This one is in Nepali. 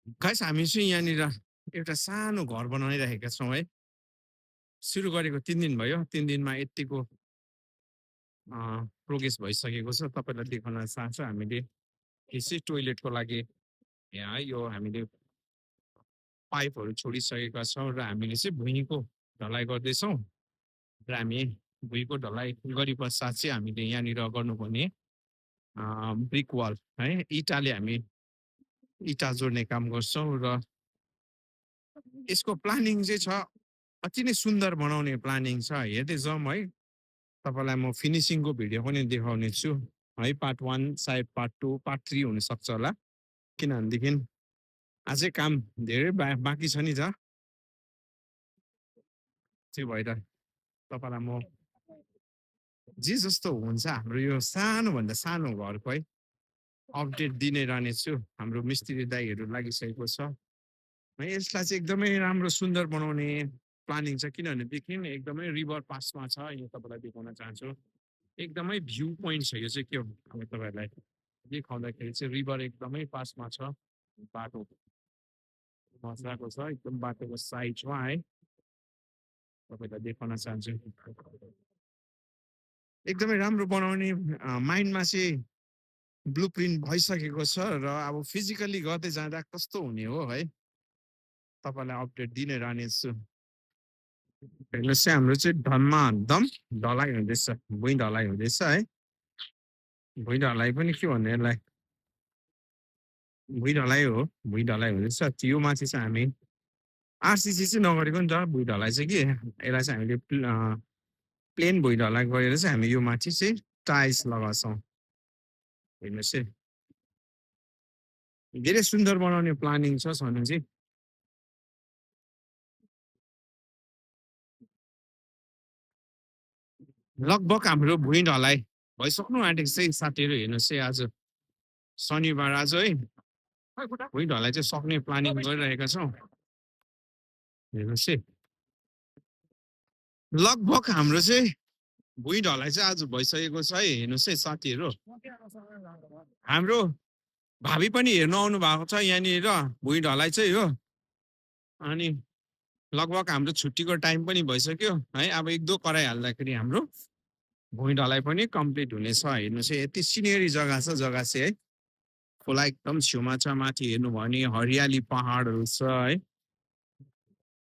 गाइस हामी चाहिँ यहाँनिर एउटा सानो घर बनाइरहेका छौँ है। सुरु गरेको 3 दिन भयो। 3 दिनमा यत्तिको प्रोग्रेस भइसकेको छ। तपाईँलाई देखाउन चाहन्छु हामीले यसै टोइलेटको लागि यहाँ यो हामीले पाइपहरू छोडिसकेका छौँ र हामीले चाहिँ भुइँको ढलाइ गर्दैछौँ र हामी भुइँको ढलाइ गरेपश्चात चाहिँ हामीले यहाँनिर गर्नुपर्ने ब्रिक वाल है इँटाले हामी इँटा जोड्ने काम गर्छौँ र यसको प्लानिङ चाहिँ छ अति नै सुन्दर बनाउने प्लानिङ छ हेर्दै जाउँ है तपाईँलाई म फिनिसिङको भिडियो पनि देखाउने छु है पार्ट 1 सायद पार्ट 2 पार्ट 3 हुनसक्छ होला किनभनेदेखि अझै काम धेरै बाँकी छ नि त त्यो भएर तपाईँलाई म जे जस्तो हुन्छ हाम्रो यो सानोभन्दा सानो घरको है अपडेट दिने रहनेछु हाम्रो मिस्त्री दाइहरू लागिसकेको छ है यसलाई चाहिँ एकदमै राम्रो सुन्दर बनाउने प्लानिङ छ किनभनेदेखि एकदमै रिभर पासमा छ यो तपाईँलाई देखाउन चाहन्छु एकदमै भ्यू पोइन्ट छ यो चाहिँ के हो अब तपाईँहरूलाई देखाउँदाखेरि चाहिँ रिभर एकदमै पासमा छ बाटो मजाको छ एकदम बाटोको साइडमा है तपाईँलाई देखाउन चाहन्छु एकदमै राम्रो बनाउने माइन्डमा चाहिँ ब्लु प्रिन्ट भइसकेको छ र अब फिजिकली गर्दै जाँदा कस्तो हुने हो है तपाईँलाई अपडेट दिने रहनेछु हेर्नुहोस् चाहिँ हाम्रो चाहिँ धम ढलाइ हुँदैछ भुइँ ढलाइ हुँदैछ है भुइँ ढलाइ पनि के भन्ने यसलाई भुइँ ढलाइ हो भुइँ ढलाइ हुँदैछ त्यो माथि चाहिँ हामी आरसिसी चाहिँ नगरेको नि त भुइँ ढलाइ चाहिँ के यसलाई चाहिँ हामीले प्लेन भुइँ ढलाइ गरेर चाहिँ हामी यो माथि चाहिँ टाइल्स लगाउँछौँ हेर्नुहोस् है धेरै सुन्दर बनाउने प्लानिङ छ भने चाहिँ लगभग हाम्रो भुइँ ढलाइ भइसक्नु आँटेको चाहिँ साथीहरू हेर्नुहोस् है आज शनिबार आज है भुइँ ढलाइ चाहिँ सक्ने प्लानिङ गरिरहेका छौँ हेर्नुहोस् है लगभग हाम्रो चाहिँ भुइँ ढलाइ चाहिँ आज भइसकेको छ है हेर्नुहोस् है साथीहरू हाम्रो भावी पनि हेर्नु आउनु भएको छ यहाँनिर भुइँ ढलाइ चाहिँ हो अनि लगभग हाम्रो छुट्टीको टाइम पनि भइसक्यो है अब 1-2 कराइहाल्दाखेरि हाम्रो भुइँ ढलाइ पनि कम्प्लिट हुनेछ हेर्नुहोस् है यति सिनेरी जग्गा छ जग्गा चाहिँ है खोला एकदम छेउमा छ माथि हेर्नु भयो भने हरियाली पहाडहरू छ है